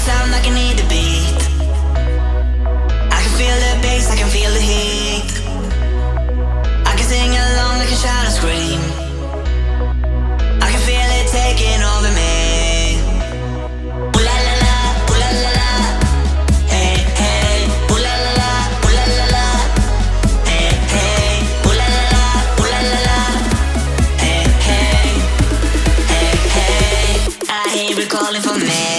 sound like I need a beat. I can feel the bass, I can feel the heat. I can sing along like a shout and scream. I can feel it taking over me. Ooh la la la, ooh la la la. Hey, hey, ooh la la la, ooh la la la. Hey, hey, ooh la la la, ooh la la la. Hey, hey, hey, hey. I hear it calling for me.